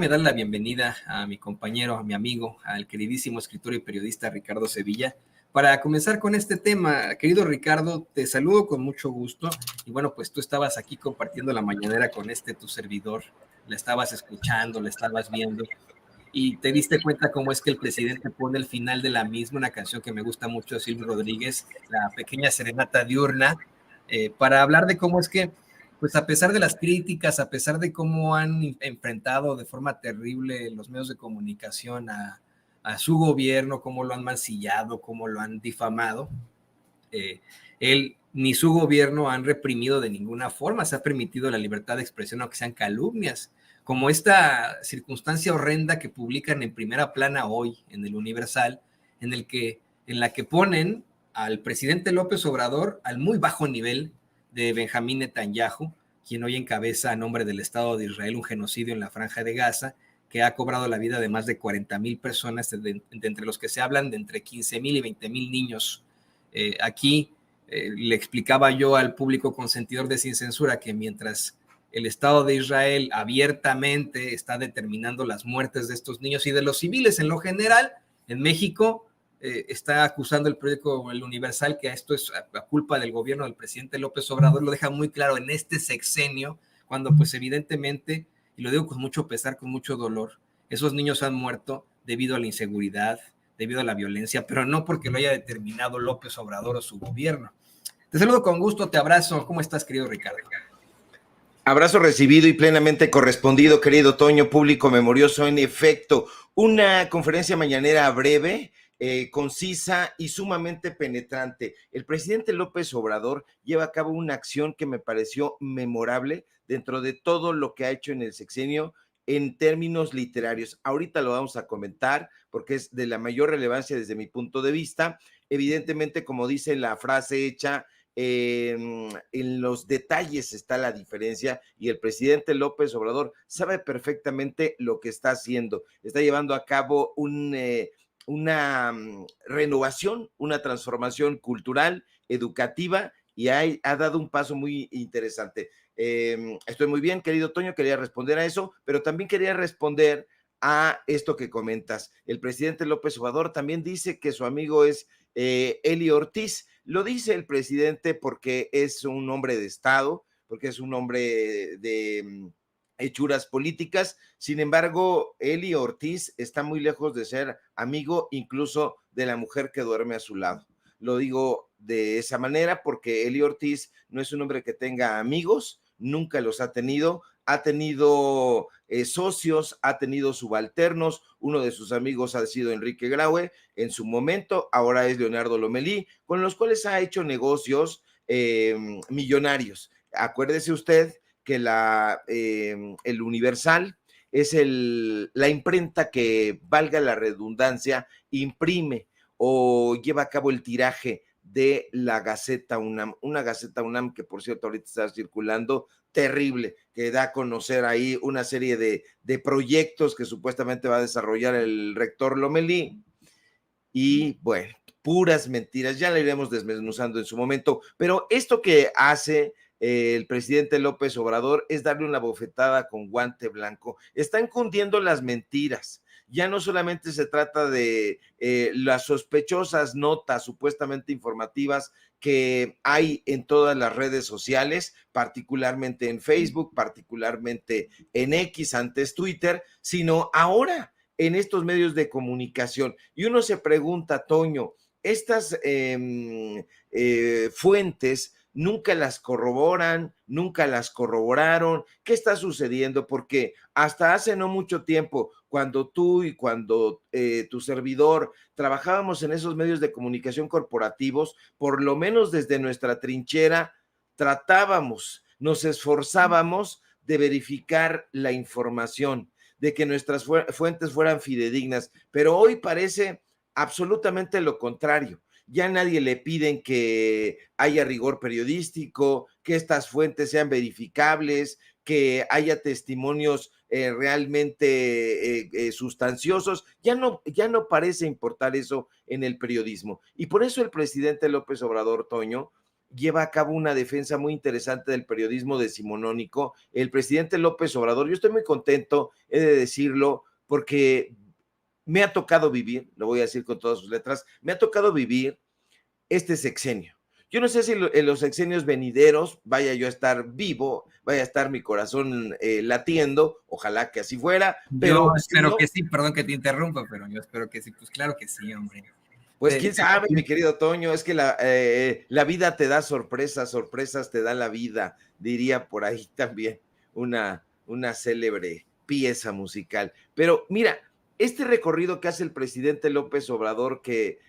déjame dar la bienvenida a mi compañero, a mi amigo, al queridísimo escritor y periodista Ricardo Sevilla. Para comenzar con este tema, querido Ricardo, te saludo con mucho gusto. Y bueno, pues tú estabas aquí compartiendo la mañanera con tu servidor, la estabas escuchando, la estabas viendo y te diste cuenta cómo es que el presidente pone al final de la misma una canción que me gusta mucho de Silvio Rodríguez, La Pequeña Serenata Diurna, para hablar de cómo es que, pues a pesar de las críticas, a pesar de cómo han enfrentado de forma terrible los medios de comunicación a su gobierno, cómo lo han mancillado, cómo lo han difamado, él ni su gobierno han reprimido de ninguna forma, se ha permitido la libertad de expresión, aunque sean calumnias, como esta circunstancia horrenda que publican en primera plana hoy en el Universal, en la que ponen al presidente López Obrador al muy bajo nivel de Benjamín Netanyahu, quien hoy encabeza a nombre del Estado de Israel un genocidio en la Franja de Gaza, que ha cobrado la vida de más de 40,000 personas, de entre los que se hablan de entre 15,000 y 20,000 niños. Aquí le explicaba yo al público consentidor de Sin Censura que mientras el Estado de Israel abiertamente está determinando las muertes de estos niños y de los civiles en lo general, en México está acusando el periódico El Universal que esto es a culpa del gobierno del presidente López Obrador. Lo deja muy claro en este sexenio, cuando pues evidentemente, y lo digo con mucho pesar, con mucho dolor, esos niños han muerto debido a la inseguridad, debido a la violencia, pero no porque lo haya determinado López Obrador o su gobierno. Te saludo con gusto, te abrazo. ¿Cómo estás, querido Ricardo? Abrazo recibido y plenamente correspondido, querido Toño, público memorioso. En efecto, una conferencia mañanera breve, concisa y sumamente penetrante. El presidente López Obrador lleva a cabo una acción que me pareció memorable dentro de todo lo que ha hecho en el sexenio en términos literarios. Ahorita lo vamos a comentar porque es de la mayor relevancia desde mi punto de vista. Evidentemente, como dice la frase hecha, en los detalles está la diferencia y el presidente López Obrador sabe perfectamente lo que está haciendo. Está llevando a cabo una renovación, una transformación cultural, educativa y ha dado un paso muy interesante. Estoy muy bien, querido Toño, quería responder a eso, pero también quería responder a esto que comentas. El presidente López Obrador también dice que su amigo es Eli Ortiz. Lo dice el presidente porque es un hombre de Estado, porque es un hombre de hechuras políticas. Sin embargo, Eli Ortiz está muy lejos de ser amigo incluso de la mujer que duerme a su lado. Lo digo de esa manera porque Eli Ortiz no es un hombre que tenga amigos, nunca los ha tenido socios, ha tenido subalternos. Uno de sus amigos ha sido Enrique Graue en su momento, ahora es Leonardo Lomelí, con los cuales ha hecho negocios millonarios. Acuérdese usted que el Universal es la imprenta que, valga la redundancia, imprime o lleva a cabo el tiraje de la Gaceta UNAM, una Gaceta UNAM que por cierto ahorita está circulando, terrible, que da a conocer ahí una serie de proyectos que supuestamente va a desarrollar el rector Lomelí y bueno, puras mentiras, ya la iremos desmenuzando en su momento, pero esto que hace el presidente López Obrador es darle una bofetada con guante blanco. Están cundiendo las mentiras. Ya no solamente se trata de las sospechosas notas supuestamente informativas que hay en todas las redes sociales, particularmente en Facebook, particularmente en X, antes Twitter, sino ahora en estos medios de comunicación. Y uno se pregunta, Toño, estas fuentes nunca las corroboran, nunca las corroboraron. ¿Qué está sucediendo? Porque hasta hace no mucho tiempo, cuando tú y cuando tu servidor trabajábamos en esos medios de comunicación corporativos, por lo menos desde nuestra trinchera, nos esforzábamos de verificar la información, de que nuestras fuentes fueran fidedignas, pero hoy parece absolutamente lo contrario. Ya nadie le piden que haya rigor periodístico, que estas fuentes sean verificables, que haya testimonios realmente sustanciosos. Ya no parece importar eso en el periodismo. Y por eso el presidente López Obrador, Toño, lleva a cabo una defensa muy interesante del periodismo decimonónico. El presidente López Obrador, yo estoy muy contento, he de decirlo, porque me ha tocado vivir, lo voy a decir con todas sus letras, me ha tocado vivir este sexenio. Yo no sé si en los sexenios venideros vaya yo a estar vivo, vaya a estar mi corazón latiendo, ojalá que así fuera, pero yo espero si no, que sí, perdón que te interrumpa, pero yo espero que sí, pues claro que sí, hombre. pues quién sabe, mi querido Toño, es que la vida te da sorpresas, sorpresas te da la vida, diría por ahí también una célebre pieza musical. Pero mira, este recorrido que hace el presidente López Obrador, que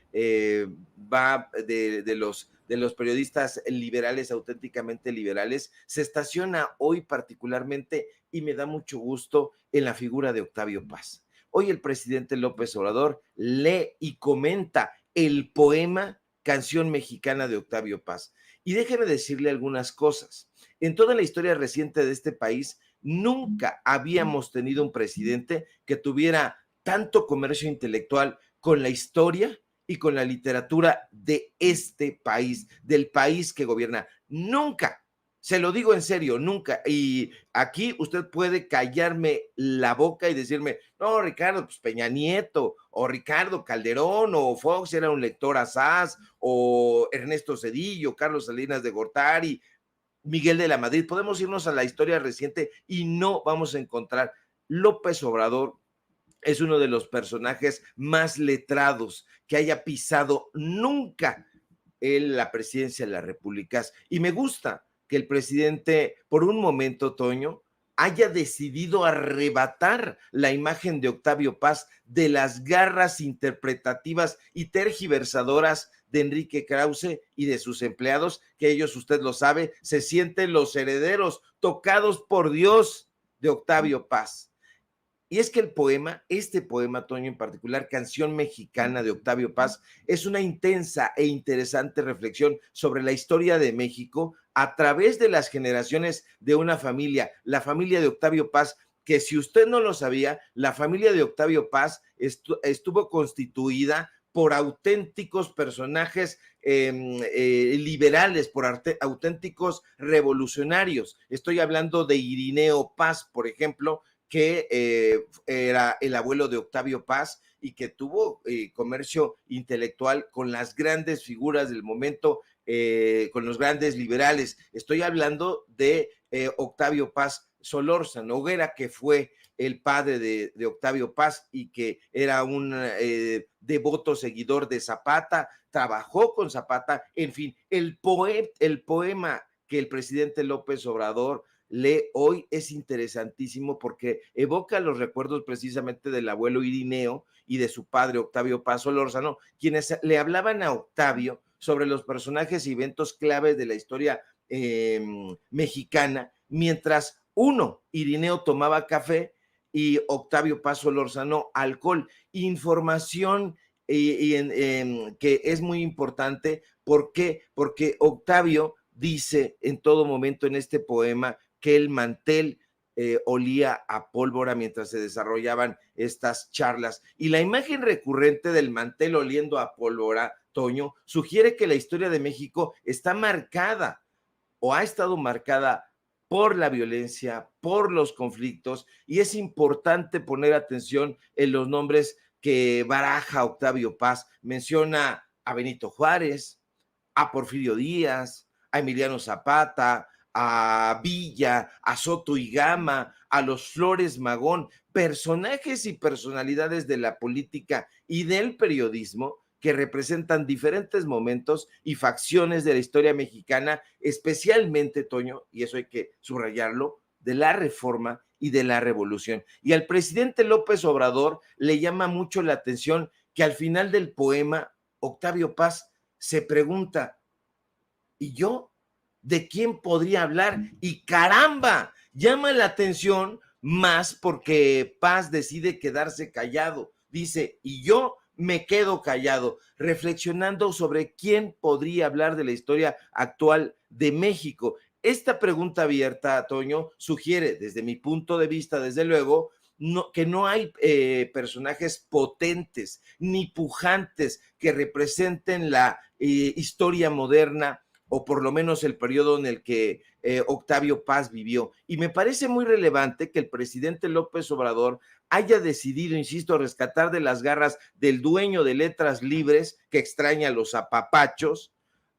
va de los periodistas liberales, auténticamente liberales, se estaciona hoy particularmente y me da mucho gusto en la figura de Octavio Paz. Hoy el presidente López Obrador lee y comenta el poema Canción Mexicana de Octavio Paz. Y déjeme decirle algunas cosas. En toda la historia reciente de este país, nunca habíamos tenido un presidente que tuviera tanto comercio intelectual con la historia y con la literatura de este país, del país que gobierna. Nunca. Se lo digo en serio, nunca. Y aquí usted puede callarme la boca y decirme, no, Ricardo, pues Peña Nieto, o Ricardo Calderón, o Fox era un lector asaz, o Ernesto Zedillo, Carlos Salinas de Gortari, Miguel de la Madrid. Podemos irnos a la historia reciente y no vamos a encontrar. López Obrador es uno de los personajes más letrados que haya pisado nunca en la presidencia de la República. Y me gusta que el presidente, por un momento, Toño, haya decidido arrebatar la imagen de Octavio Paz de las garras interpretativas y tergiversadoras de Enrique Krause y de sus empleados, que ellos, usted lo sabe, se sienten los herederos tocados por Dios de Octavio Paz. Y es que el poema, este poema, Toño, en particular, Canción Mexicana de Octavio Paz, es una intensa e interesante reflexión sobre la historia de México a través de las generaciones de una familia, la familia de Octavio Paz, que si usted no lo sabía, la familia de Octavio Paz estuvo constituida por auténticos personajes liberales, por auténticos revolucionarios. Estoy hablando de Irineo Paz, por ejemplo, que era el abuelo de Octavio Paz y que tuvo comercio intelectual con las grandes figuras del momento, con los grandes liberales. Estoy hablando de Octavio Paz Solórzano Hoguera, que fue el padre de Octavio Paz y que era un devoto seguidor de Zapata, trabajó con Zapata, en fin, el poema que el presidente López Obrador lee hoy es interesantísimo porque evoca los recuerdos precisamente del abuelo Irineo y de su padre Octavio Paz Solórzano, quienes le hablaban a Octavio sobre los personajes y eventos claves de la historia mexicana, mientras Irineo tomaba café y Octavio Paz Solórzano alcohol. Información que es muy importante. ¿Por qué? Porque Octavio dice en todo momento en este poema que el mantel olía a pólvora mientras se desarrollaban estas charlas. Y la imagen recurrente del mantel oliendo a pólvora, Toño, sugiere que la historia de México está marcada o ha estado marcada por la violencia, por los conflictos, y es importante poner atención en los nombres que baraja Octavio Paz. Menciona a Benito Juárez, a Porfirio Díaz, a Emiliano Zapata, a Villa, a Soto y Gama, a los Flores Magón, personajes y personalidades de la política y del periodismo que representan diferentes momentos y facciones de la historia mexicana, especialmente, Toño, y eso hay que subrayarlo, de la reforma y de la revolución. Y al presidente López Obrador le llama mucho la atención que al final del poema, Octavio Paz se pregunta, ¿y yo? ¿De quién podría hablar? Y caramba, llama la atención más porque Paz decide quedarse callado. Dice, y yo me quedo callado, reflexionando sobre quién podría hablar de la historia actual de México. Esta pregunta abierta, Toño, sugiere, desde mi punto de vista, desde luego, que no hay personajes potentes ni pujantes que representen la historia moderna o por lo menos el periodo en el que Octavio Paz vivió. Y me parece muy relevante que el presidente López Obrador haya decidido, insisto, rescatar de las garras del dueño de Letras Libres, que extraña los apapachos,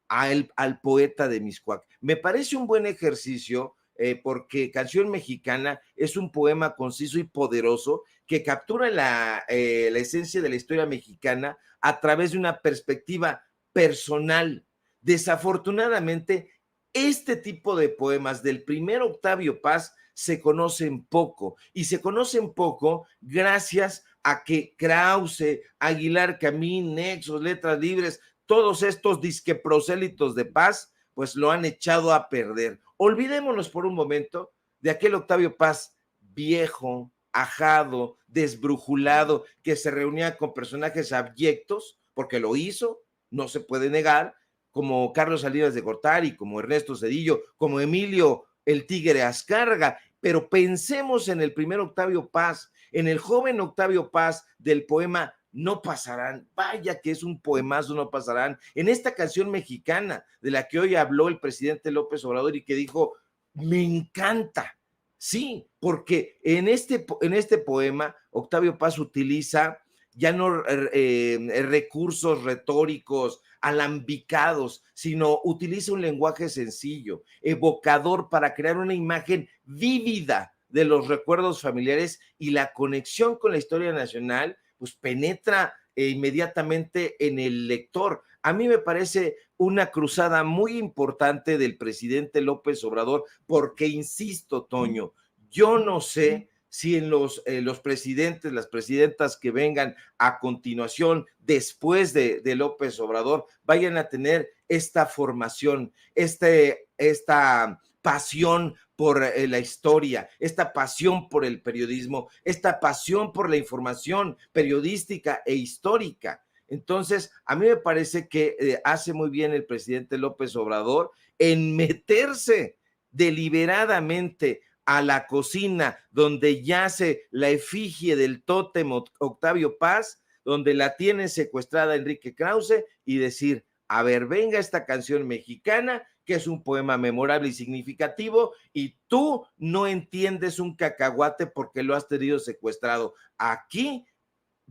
al poeta de Mixcoac. Me parece un buen ejercicio porque Canción Mexicana es un poema conciso y poderoso que captura la esencia de la historia mexicana a través de una perspectiva personal. Desafortunadamente, este tipo de poemas del primer Octavio Paz se conocen poco, y se conocen poco gracias a que Krause, Aguilar Camín, Nexos, Letras Libres, todos estos disque prosélitos de Paz, pues lo han echado a perder. Olvidémonos por un momento de aquel Octavio Paz viejo, ajado, desbrujulado, que se reunía con personajes abyectos, porque lo hizo, no se puede negar, como Carlos Salinas de Gortari, como Ernesto Zedillo, como Emilio el Tigre Azcárraga, pero pensemos en el primer Octavio Paz, en el joven Octavio Paz del poema No pasarán, vaya que es un poemazo, No pasarán, en esta canción mexicana de la que hoy habló el presidente López Obrador y que dijo, me encanta. Sí, porque en este poema Octavio Paz utiliza ya no recursos retóricos alambicados, sino utiliza un lenguaje sencillo, evocador, para crear una imagen vívida de los recuerdos familiares, y la conexión con la historia nacional pues penetra inmediatamente en el lector. A mí me parece una cruzada muy importante del presidente López Obrador, porque insisto, Toño, yo no sé si en los presidentes, las presidentas que vengan a continuación, después de López Obrador, vayan a tener esta formación, esta pasión por la historia, esta pasión por el periodismo, esta pasión por la información periodística e histórica. Entonces, a mí me parece que hace muy bien el presidente López Obrador en meterse deliberadamente a la cocina donde yace la efigie del tótem Octavio Paz, donde la tiene secuestrada Enrique Krause, y decir, a ver, venga esta canción mexicana, que es un poema memorable y significativo, y tú no entiendes un cacahuate porque lo has tenido secuestrado. Aquí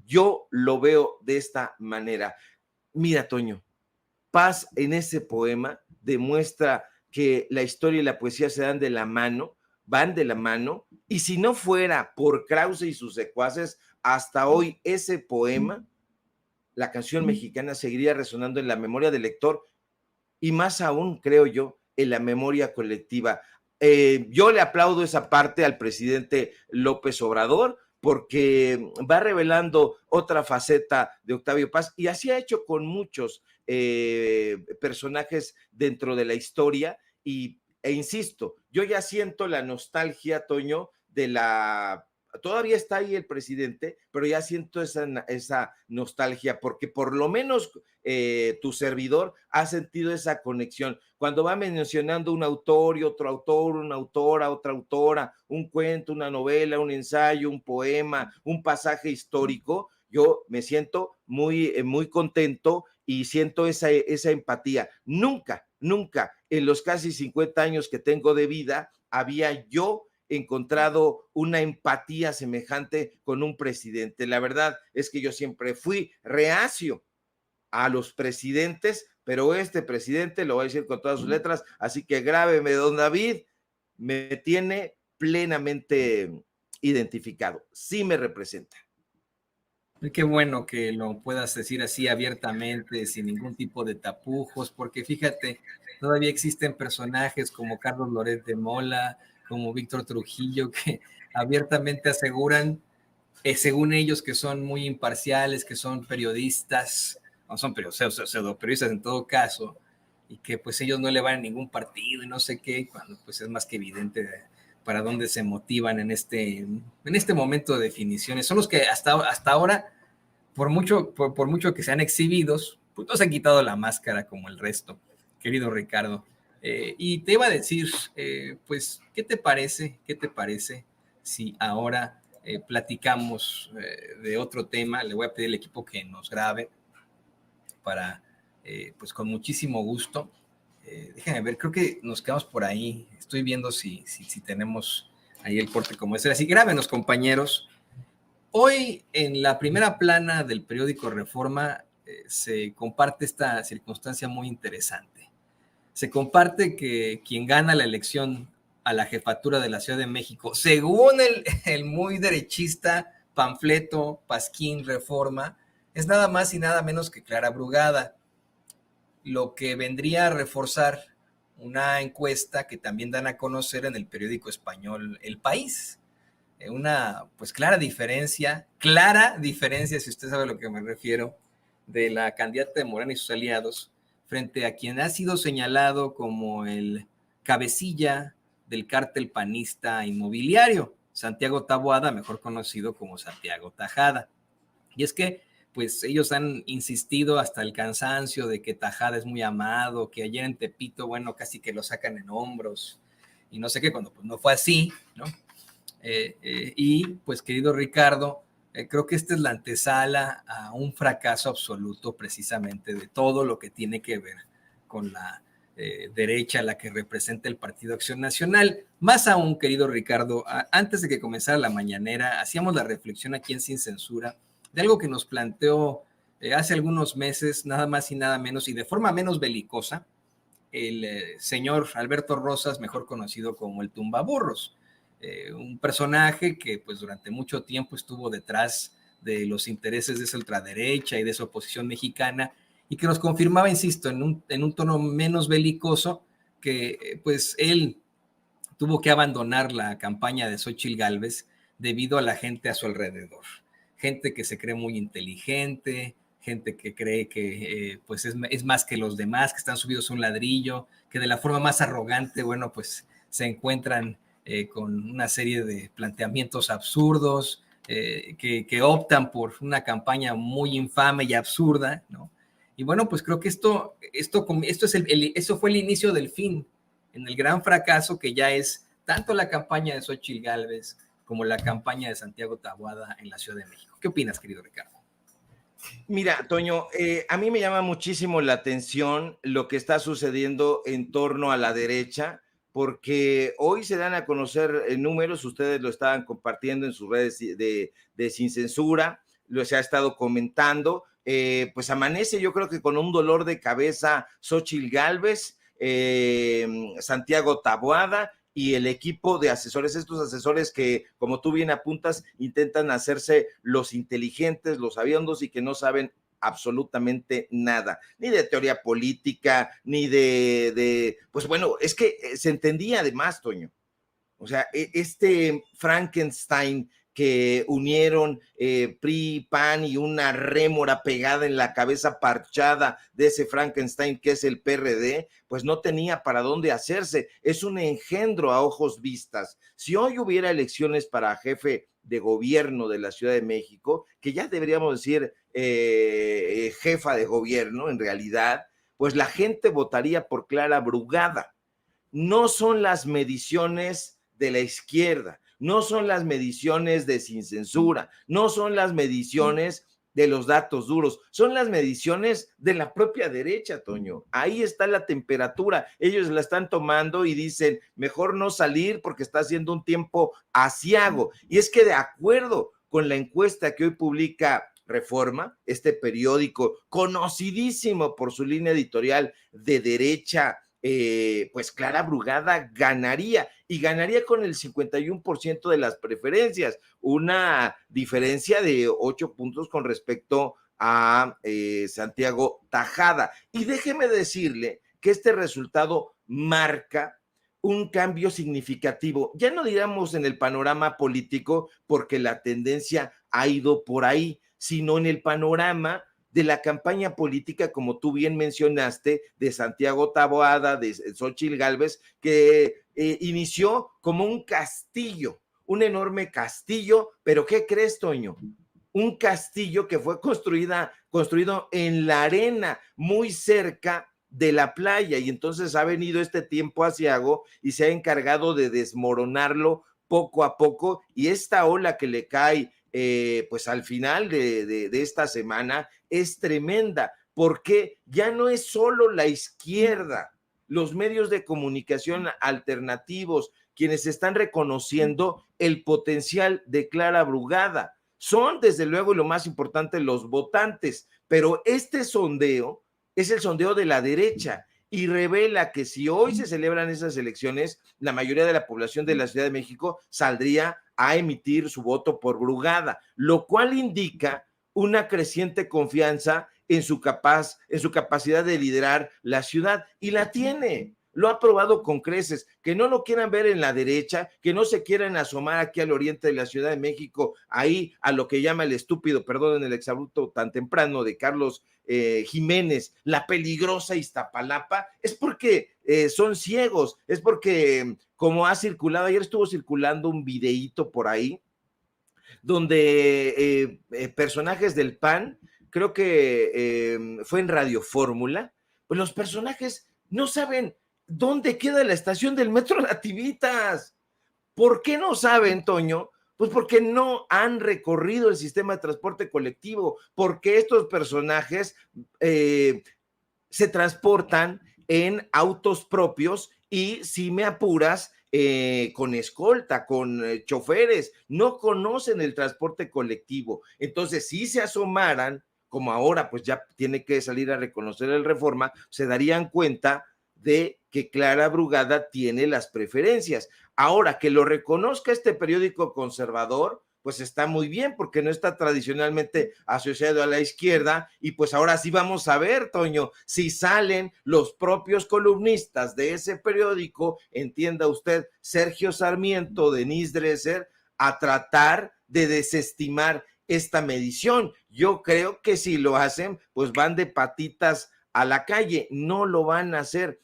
yo lo veo de esta manera. Mira, Toño, Paz en ese poema demuestra que la historia y la poesía se dan de la mano, van de la mano, y si no fuera por Krause y sus secuaces, hasta hoy ese poema, la canción mexicana, seguiría resonando en la memoria del lector, y más aún, creo yo, en la memoria colectiva. Yo le aplaudo esa parte al presidente López Obrador, porque va revelando otra faceta de Octavio Paz, y así ha hecho con muchos personajes dentro de la historia, e insisto, yo ya siento la nostalgia, Toño, todavía está ahí el presidente, pero ya siento esa nostalgia, porque por lo menos tu servidor ha sentido esa conexión. Cuando va mencionando un autor y otro autor, una autora, otra autora, un cuento, una novela, un ensayo, un poema, un pasaje histórico, yo me siento muy contento y siento esa empatía. Nunca en los casi 50 años que tengo de vida había yo encontrado una empatía semejante con un presidente. La verdad es que yo siempre fui reacio a los presidentes, pero este presidente, lo voy a decir con todas sus letras, así que grábeme, don David, me tiene plenamente identificado, sí me representa. Qué bueno que lo puedas decir así abiertamente, sin ningún tipo de tapujos, porque fíjate, todavía existen personajes como Carlos Loret de Mola, como Víctor Trujillo, que abiertamente aseguran, según ellos, que son muy imparciales, que son periodistas, no son pseudo periodistas en todo caso, y que pues ellos no le van a ningún partido y no sé qué, cuando pues es más que evidente para dónde se motivan en este momento de definiciones. Son los que hasta ahora, por mucho que sean exhibidos, pues no se han quitado la máscara como el resto, querido Ricardo. Y te iba a decir, pues, ¿qué te parece? ¿Qué te parece si ahora platicamos de otro tema? Le voy a pedir al equipo que nos grabe para, pues, con muchísimo gusto, Déjenme ver, creo que nos quedamos por ahí. Estoy viendo si tenemos ahí el corte como ese. Así, grábenos, compañeros. Hoy, en la primera plana del periódico Reforma, se comparte esta circunstancia muy interesante. Se comparte que quien gana la elección a la jefatura de la Ciudad de México, según el muy derechista panfleto Pasquín Reforma, es nada más y nada menos que Clara Brugada, lo que vendría a reforzar una encuesta que también dan a conocer en el periódico español El País. Una pues clara diferencia, si usted sabe a lo que me refiero, de la candidata de Morena y sus aliados frente a quien ha sido señalado como el cabecilla del cártel panista inmobiliario, Santiago Taboada, mejor conocido como Santiago Tajada. Y es que pues ellos han insistido hasta el cansancio de que Tajada es muy amado, que ayer en Tepito, bueno, casi que lo sacan en hombros y no sé qué, cuando pues no fue así, ¿no? Y pues querido Ricardo, creo que esta es la antesala a un fracaso absoluto precisamente de todo lo que tiene que ver con la derecha, la que representa el Partido Acción Nacional. Más aún, querido Ricardo, antes de que comenzara la mañanera, hacíamos la reflexión aquí en Sin Censura de algo que nos planteó hace algunos meses, nada más y nada menos, y de forma menos belicosa, el señor Alberto Rosas, mejor conocido como el Tumbaburros. Un personaje que pues durante mucho tiempo estuvo detrás de los intereses de esa ultraderecha y de esa oposición mexicana y que nos confirmaba, insisto, en un tono menos belicoso que pues él tuvo que abandonar la campaña de Xóchitl Gálvez debido a la gente a su alrededor. Gente que se cree muy inteligente, gente que cree que pues es más que los demás, que están subidos a un ladrillo, que de la forma más arrogante, bueno, pues se encuentran con una serie de planteamientos absurdos, que optan por una campaña muy infame y absurda, ¿no? Y bueno, pues creo que esto eso fue el inicio del fin, en el gran fracaso que ya es tanto la campaña de Xóchitl Gálvez como la campaña de Santiago Taboada en la Ciudad de México. ¿Qué opinas, querido Ricardo? Mira, Toño, a mí me llama muchísimo la atención lo que está sucediendo en torno a la derecha, porque hoy se dan a conocer números, ustedes lo estaban compartiendo en sus redes de Sin Censura, se ha estado comentando, pues amanece yo creo que con un dolor de cabeza Xóchitl Gálvez, Santiago Taboada y el equipo de asesores, estos asesores que, como tú bien apuntas, intentan hacerse los inteligentes, los sabiondos y que no saben absolutamente nada, ni de teoría política, ni pues bueno, es que se entendía además, Toño. O sea, este Frankenstein que unieron PRI, PAN y una rémora pegada en la cabeza parchada de ese Frankenstein que es el PRD, pues no tenía para dónde hacerse. Es un engendro a ojos vistas. Si hoy hubiera elecciones para jefe de gobierno de la Ciudad de México, que ya deberíamos decir jefa de gobierno en realidad, pues la gente votaría por Clara Brugada. No son las mediciones de la izquierda, no son las mediciones de Sin Censura, no son las mediciones de los datos duros, son las mediciones de la propia derecha, Toño. Ahí está la temperatura. Ellos la están tomando y dicen, mejor no salir porque está haciendo un tiempo aciago. Y es que de acuerdo con la encuesta que hoy publica Reforma, este periódico conocidísimo por su línea editorial de derecha, pues Clara Brugada ganaría y ganaría con el 51% de las preferencias, una diferencia de 8 puntos con respecto a Santiago Tajada. Y déjeme decirle que este resultado marca un cambio significativo, ya no digamos en el panorama político, porque la tendencia ha ido por ahí, sino en el panorama de la campaña política, como tú bien mencionaste, de Santiago Taboada, de Xóchitl Gálvez, que inició como un castillo, un enorme castillo, pero ¿qué crees, Toño? Un castillo que fue construido en la arena, muy cerca de la playa, y entonces ha venido este tiempo aciago y se ha encargado de desmoronarlo poco a poco, y esta ola que le cae pues al final de esta semana es tremenda, porque ya no es solo la izquierda los medios de comunicación alternativos, quienes están reconociendo el potencial de Clara Brugada. Son, desde luego, y lo más importante, los votantes, pero este sondeo es el sondeo de la derecha y revela que si hoy se celebran esas elecciones, la mayoría de la población de la Ciudad de México saldría a emitir su voto por Brugada, lo cual indica una creciente confianza en su capacidad de liderar la ciudad, y la tiene. Lo ha probado con creces. Que no lo quieran ver en la derecha, que no se quieran asomar aquí al oriente de la Ciudad de México, ahí a lo que llama el estúpido, perdón, en el exabrupto tan temprano de Carlos Jiménez, la peligrosa Iztapalapa, es porque son ciegos, es porque como ha circulado, ayer estuvo circulando un videíto por ahí, donde personajes del PAN, creo que fue en Radio Fórmula, pues los personajes no saben dónde queda la estación del Metro Nativitas. ¿Por qué no saben, Toño? Pues porque no han recorrido el sistema de transporte colectivo, porque estos personajes se transportan en autos propios y, si me apuras, con escolta, con choferes, no conocen el transporte colectivo. Entonces, si se asomaran, como ahora pues ya tiene que salir a reconocer el Reforma, se darían cuenta de que Clara Brugada tiene las preferencias. Ahora, que lo reconozca este periódico conservador, pues está muy bien, porque no está tradicionalmente asociado a la izquierda, y pues ahora sí vamos a ver, Toño, si salen los propios columnistas de ese periódico, entienda usted, Sergio Sarmiento, Denise Dresser, a tratar de desestimar esta medición. Yo creo que si lo hacen, pues van de patitas a la calle, no lo van a hacer.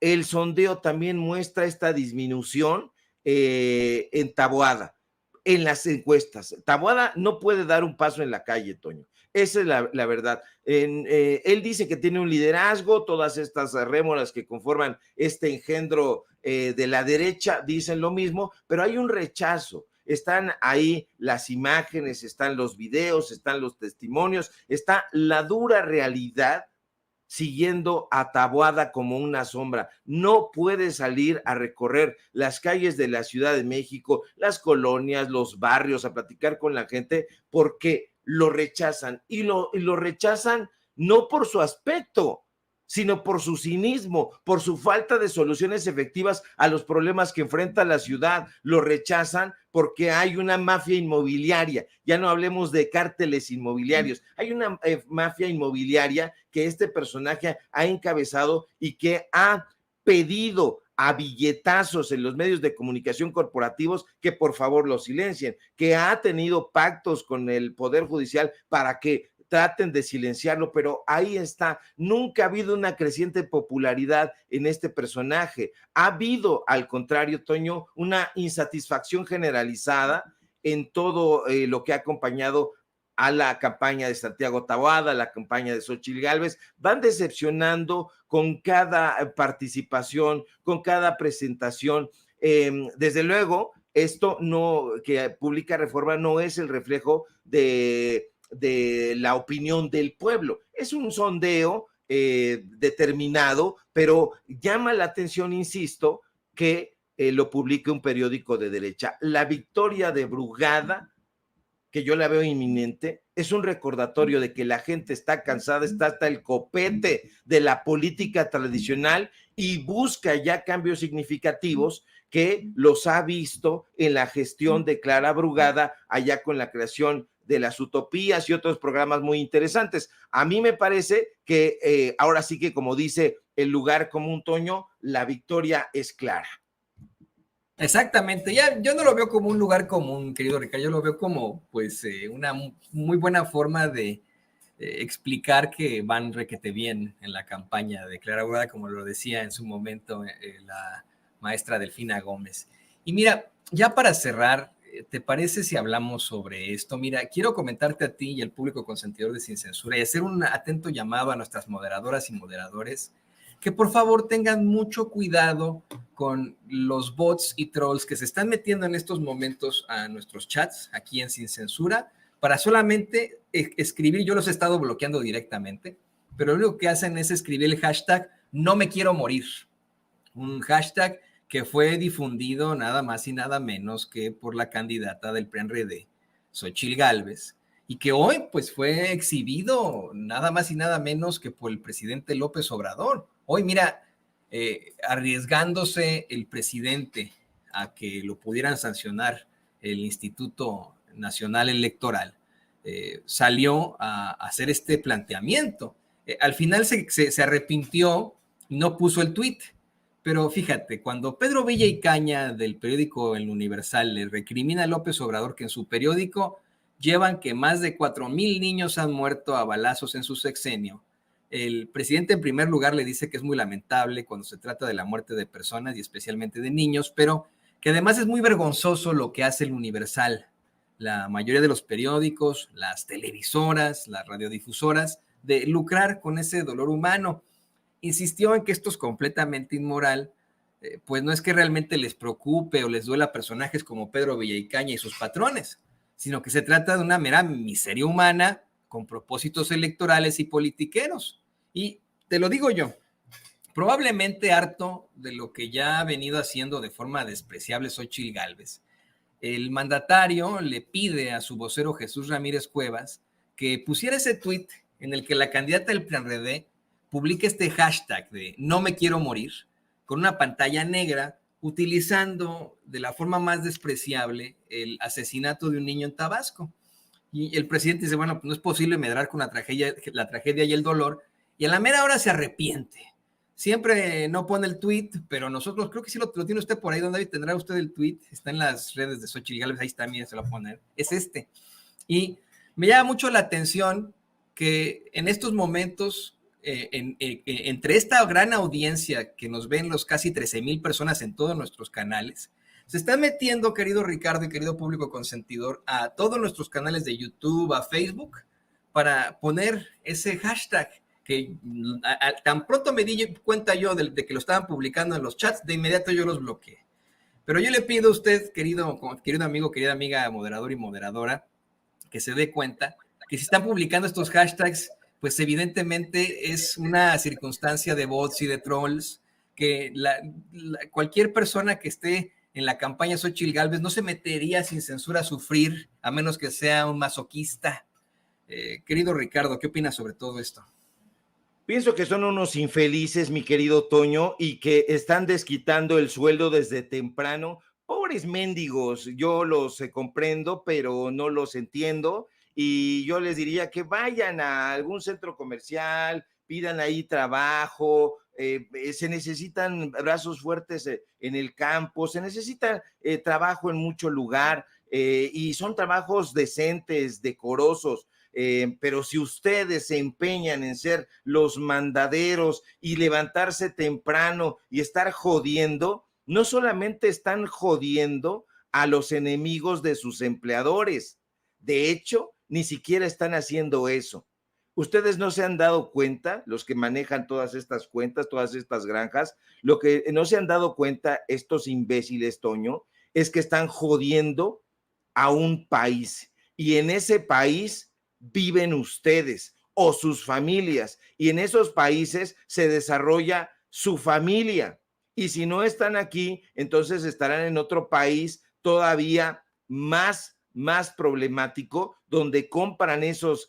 El sondeo también muestra esta disminución en Taboada, en las encuestas. Taboada no puede dar un paso en la calle, Toño. Esa es la verdad. Él dice que tiene un liderazgo, todas estas rémoras que conforman este engendro de la derecha dicen lo mismo, pero hay un rechazo. Están ahí las imágenes, están los videos, están los testimonios, está la dura realidad siguiendo a Taboada como una sombra. No puede salir a recorrer las calles de la Ciudad de México, las colonias, los barrios, a platicar con la gente, porque lo rechazan. Y lo rechazan no por su aspecto, sino por su cinismo, por su falta de soluciones efectivas a los problemas que enfrenta la ciudad. Lo rechazan porque hay una mafia inmobiliaria. Ya no hablemos de cárteles inmobiliarios. Hay una mafia inmobiliaria que este personaje ha encabezado y que ha pedido a billetazos en los medios de comunicación corporativos que por favor lo silencien, que ha tenido pactos con el Poder Judicial para que traten de silenciarlo, pero ahí está. Nunca ha habido una creciente popularidad en este personaje. Ha habido, al contrario, Toño, una insatisfacción generalizada en todo lo que ha acompañado a la campaña de Santiago Taboada, a la campaña de Xóchitl Gálvez. Van decepcionando con cada participación, con cada presentación. Desde luego, esto no, que publica Reforma, no es el reflejo de la opinión del pueblo. Es un sondeo determinado, pero llama la atención, insisto, que lo publique un periódico de derecha. La victoria de Brugada, que yo la veo inminente, es un recordatorio de que la gente está cansada, está hasta el copete de la política tradicional y busca ya cambios significativos, que los ha visto en la gestión de Clara Brugada, allá con la creación de las utopías y otros programas muy interesantes. A mí me parece que ahora sí que, como dice el lugar común, Toño, la victoria es clara. Exactamente, ya yo no lo veo como un lugar común, querido Ricardo, yo lo veo como pues una muy buena forma de explicar que van requete bien en la campaña de Clara Brugada, como lo decía en su momento la maestra Delfina Gómez. Y mira, ya para cerrar, ¿te parece si hablamos sobre esto? Mira, quiero comentarte a ti y al público consentidor de Sin Censura y hacer un atento llamado a nuestras moderadoras y moderadores que por favor tengan mucho cuidado con los bots y trolls que se están metiendo en estos momentos a nuestros chats aquí en Sin Censura para solamente escribir. Yo los he estado bloqueando directamente, pero lo único que hacen es escribir el hashtag no me quiero morir, un hashtag que fue difundido nada más y nada menos que por la candidata del PRI-PRD, Xóchitl Gálvez, y que hoy pues fue exhibido nada más y nada menos que por el presidente López Obrador. Hoy mira, arriesgándose el presidente a que lo pudieran sancionar el Instituto Nacional Electoral, salió a hacer este planteamiento. Al final se arrepintió y no puso el tuit. Pero fíjate, cuando Pedro Villa y Caña del periódico El Universal le recrimina a López Obrador que en su periódico llevan que más de 4,000 niños han muerto a balazos en su sexenio, el presidente en primer lugar le dice que es muy lamentable cuando se trata de la muerte de personas y especialmente de niños, pero que además es muy vergonzoso lo que hace el Universal, la mayoría de los periódicos, las televisoras, las radiodifusoras, de lucrar con ese dolor humano. Insistió en que esto es completamente inmoral, pues no es que realmente les preocupe o les duela a personajes como Pedro Villaicaña y sus patrones, sino que se trata de una mera miseria humana con propósitos electorales y politiqueros. Y te lo digo yo, probablemente harto de lo que ya ha venido haciendo de forma despreciable Xóchitl Gálvez, el mandatario le pide a su vocero Jesús Ramírez Cuevas que pusiera ese tuit en el que la candidata del PRI-PRD publique este hashtag de no me quiero morir con una pantalla negra utilizando de la forma más despreciable el asesinato de un niño en Tabasco. Y el presidente dice, bueno, pues no es posible medrar con la tragedia y el dolor, y a la mera hora se arrepiente. Siempre no pone el tweet, pero nosotros, creo que sí lo tiene usted por ahí, donde tendrá usted el tweet, está en las redes de Xóchitl Gálvez, ahí está, mire, se lo va a poner, es este. Y me llama mucho la atención que en estos momentos, entre esta gran audiencia que nos ven los casi 13,000 personas en todos nuestros canales, se están metiendo, querido Ricardo y querido público consentidor, a todos nuestros canales de YouTube, a Facebook, para poner ese hashtag que tan pronto me di cuenta yo de que lo estaban publicando en los chats, de inmediato yo los bloqueé. Pero yo le pido a usted, querido amigo, querida amiga, moderador y moderadora, que se dé cuenta que si están publicando estos hashtags, pues evidentemente es una circunstancia de bots y de trolls, que cualquier persona que esté en la campaña Xóchitl Gálvez no se metería sin censura a sufrir, a menos que sea un masoquista. Querido Ricardo, ¿qué opinas sobre todo esto? Pienso que son unos infelices, mi querido Toño, y que están desquitando el sueldo desde temprano. Pobres mendigos, yo los comprendo, pero no los entiendo. Y yo les diría que vayan a algún centro comercial, pidan ahí trabajo, se necesitan brazos fuertes en el campo, se necesita trabajo en mucho lugar, y son trabajos decentes, decorosos. Pero si ustedes se empeñan en ser los mandaderos y levantarse temprano y estar jodiendo, no solamente están jodiendo a los enemigos de sus empleadores, de hecho, ni siquiera están haciendo eso. Ustedes no se han dado cuenta, los que manejan todas estas cuentas, todas estas granjas, lo que no se han dado cuenta estos imbéciles, Toño, es que están jodiendo a un país, y en ese país viven ustedes o sus familias, y en esos países se desarrolla su familia, y si no están aquí, entonces estarán en otro país todavía más problemático, donde compran esas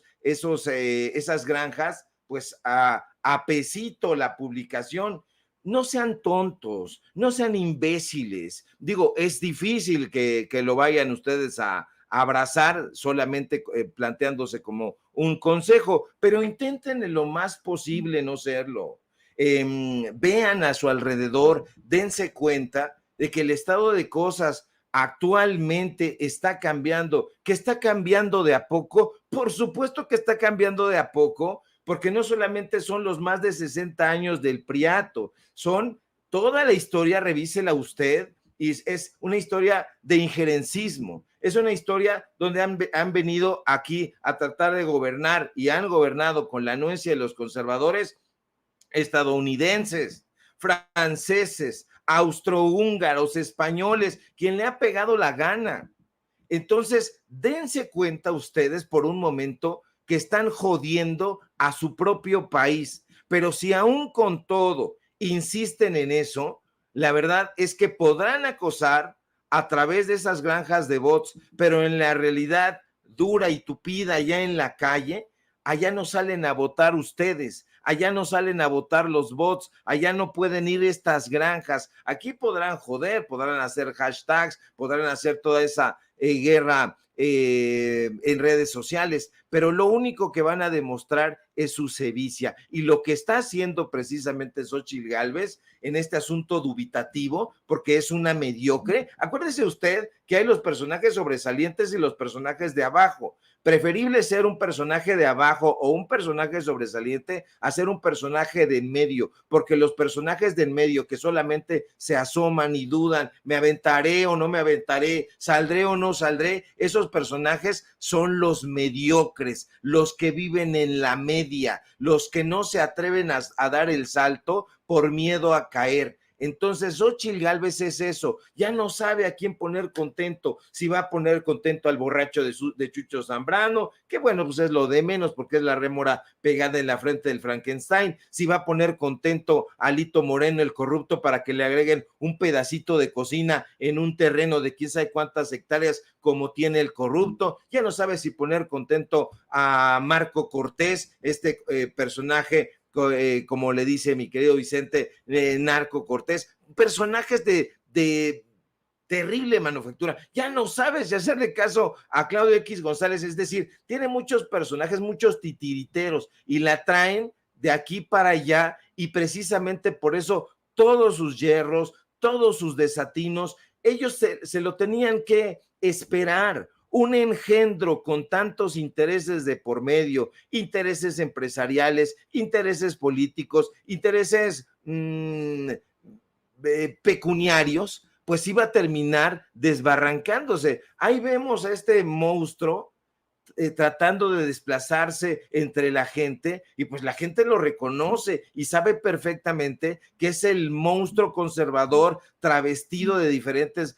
granjas pues a pesito la publicación. No sean tontos, no sean imbéciles. Digo, es difícil que lo vayan ustedes a abrazar solamente planteándose como un consejo, pero intenten en lo más posible no serlo. Vean a su alrededor, dense cuenta de que el estado de cosas actualmente está cambiando, que está cambiando de a poco. Por supuesto que está cambiando de a poco, porque no solamente son los más de 60 años del priato, son toda la historia, revísela usted, y es una historia de injerencismo, es una historia donde han venido aquí a tratar de gobernar y han gobernado con la anuencia de los conservadores estadounidenses, franceses, austrohúngaros, españoles, quien le ha pegado la gana. Entonces, dense cuenta ustedes por un momento que están jodiendo a su propio país, Pero si aún con todo insisten en eso, la verdad es que podrán acosar a través de esas granjas de bots, pero en la realidad dura y tupida allá en la calle, allá no salen a votar ustedes, allá no salen a votar los bots, allá no pueden ir estas granjas. Aquí podrán joder, podrán hacer hashtags, podrán hacer toda esa guerra en redes sociales, pero lo único que van a demostrar es su sevicia. Y lo que está haciendo precisamente Xóchitl Gálvez en este asunto dubitativo, porque es una mediocre. Acuérdese usted que hay los personajes sobresalientes y los personajes de abajo. Preferible ser un personaje de abajo o un personaje sobresaliente a ser un personaje de en medio, porque los personajes de en medio que solamente se asoman y dudan, me aventaré o no me aventaré, saldré o no saldré, esos personajes son los mediocres, los que viven en la media, los que no se atreven a dar el salto por miedo a caer. Entonces Xóchitl Gálvez es eso, ya no sabe a quién poner contento, si va a poner contento al borracho de Chucho Zambrano, que bueno, pues es lo de menos porque es la rémora pegada en la frente del Frankenstein, si va a poner contento a Lito Moreno, el corrupto, para que le agreguen un pedacito de cocina en un terreno de quién sabe cuántas hectáreas como tiene el corrupto, ya no sabe si poner contento a Marco Cortés, este personaje como le dice mi querido Vicente, Narco Cortés, personajes de terrible manufactura. Ya no sabes si hacerle caso a Claudio X González, es decir, tiene muchos personajes, muchos titiriteros y la traen de aquí para allá y precisamente por eso todos sus yerros, todos sus desatinos, ellos se lo tenían que esperar. Un engendro con tantos intereses de por medio, intereses empresariales, intereses políticos, intereses pecuniarios, pues iba a terminar desbarrancándose. Ahí vemos a este monstruo tratando de desplazarse entre la gente y pues la gente lo reconoce y sabe perfectamente que es el monstruo conservador travestido de diferentes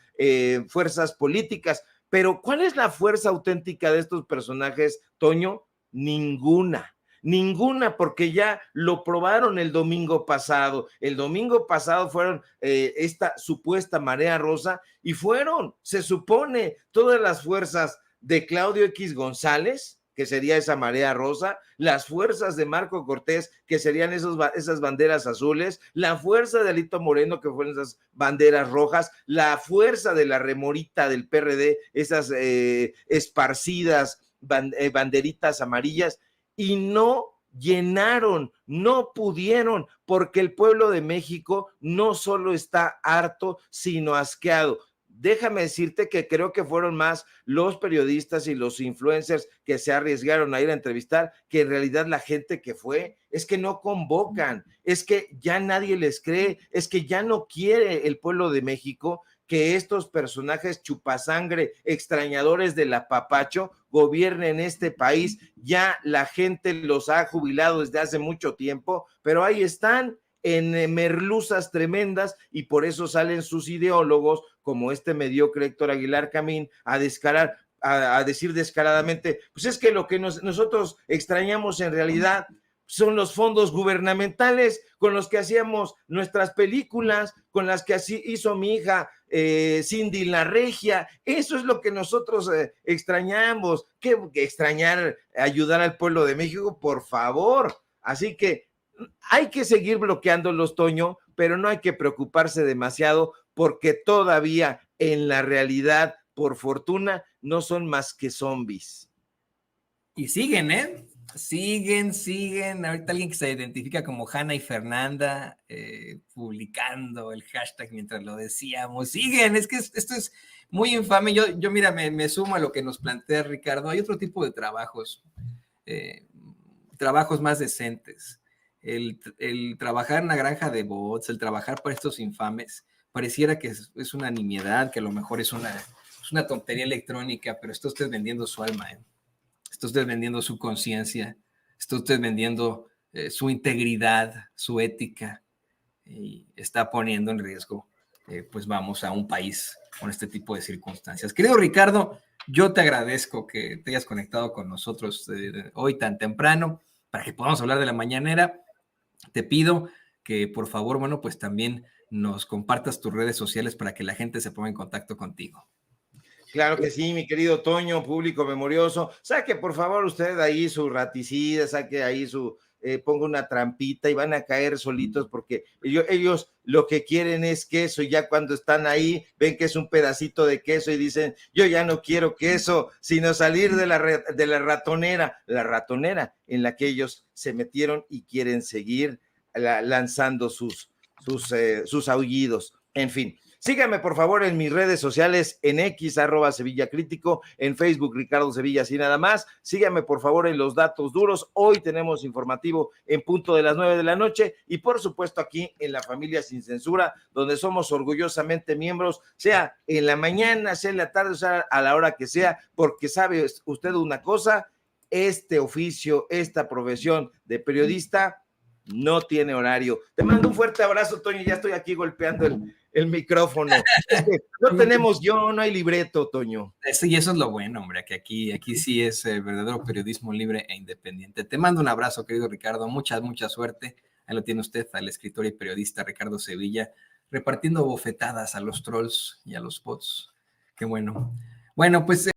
fuerzas políticas. Pero ¿cuál es la fuerza auténtica de estos personajes, Toño? Ninguna. Ninguna, porque ya lo probaron el domingo pasado. El domingo pasado fueron esta supuesta marea rosa y fueron, se supone, todas las fuerzas de Claudio X González, que sería esa marea rosa, las fuerzas de Marco Cortés, que serían esas banderas azules, la fuerza de Alito Moreno, que fueron esas banderas rojas, la fuerza de la remorita del PRD, esas esparcidas banderitas amarillas, y no llenaron, no pudieron, porque el pueblo de México no solo está harto, sino asqueado. Déjame decirte que creo que fueron más los periodistas y los influencers que se arriesgaron a ir a entrevistar que en realidad la gente que fue. Es que no convocan, es que ya nadie les cree, es que ya no quiere el pueblo de México que estos personajes chupasangre, extrañadores del apapacho, gobiernen este país. Ya la gente los ha jubilado desde hace mucho tiempo, pero ahí están en merluzas tremendas y por eso salen sus ideólogos como este mediocre Héctor Aguilar Camín a decir descaradamente, pues es que lo que nosotros extrañamos en realidad son los fondos gubernamentales con los que hacíamos nuestras películas, con las que así hizo mi hija Cindy la Regia. Eso es lo que nosotros extrañamos. ¿Qué extrañar ayudar al pueblo de México? Por favor. Así que hay que seguir bloqueándolos, Toño, pero no hay que preocuparse demasiado porque todavía en la realidad, por fortuna, no son más que zombies. Y siguen, ¿eh? Siguen. Ahorita alguien que se identifica como Hanna y Fernanda, publicando el hashtag mientras lo decíamos. Siguen, es que esto es muy infame. Yo mira, me sumo a lo que nos plantea Ricardo. Hay otro tipo de trabajos, trabajos más decentes. El trabajar en una granja de bots, el trabajar para estos infames, pareciera que es una nimiedad, que a lo mejor es una tontería electrónica, pero está usted vendiendo su alma, ¿eh? Está usted vendiendo su conciencia, está usted vendiendo su integridad, su ética, y está poniendo en riesgo, pues vamos, a un país con este tipo de circunstancias. Querido Ricardo, yo te agradezco que te hayas conectado con nosotros hoy tan temprano para que podamos hablar de la mañanera. te pido que por favor, bueno, pues también nos compartas tus redes sociales para que la gente se ponga en contacto contigo. Claro que sí, mi querido Toño, público memorioso. Saque por favor usted ahí su raticida, saque ahí ponga una trampita y van a caer solitos porque ellos lo que quieren es queso y ya cuando están ahí ven que es un pedacito de queso y dicen, yo ya no quiero queso, sino salir de la ratonera en la que ellos se metieron y quieren seguir lanzando sus aullidos. En fin. Síganme, por favor, en mis redes sociales, en X, @SevillaCrítico, en Facebook, Ricardo Sevilla, así nada más. Síganme, por favor, en los datos duros. Hoy tenemos informativo en punto de las 9 de la noche y, por supuesto, aquí en La Familia Sin Censura, donde somos orgullosamente miembros, sea en la mañana, sea en la tarde, sea a la hora que sea, porque sabe usted una cosa, este oficio, esta profesión de periodista no tiene horario. Te mando un fuerte abrazo, Toño, ya estoy aquí golpeando el micrófono. Es que no tenemos no hay libreto, Toño. Y eso es lo bueno, hombre, que aquí sí es verdadero periodismo libre e independiente. Te mando un abrazo, querido Ricardo, mucha suerte. Ahí lo tiene usted, al escritor y periodista Ricardo Sevilla, repartiendo bofetadas a los trolls y a los bots. Qué bueno. Bueno, pues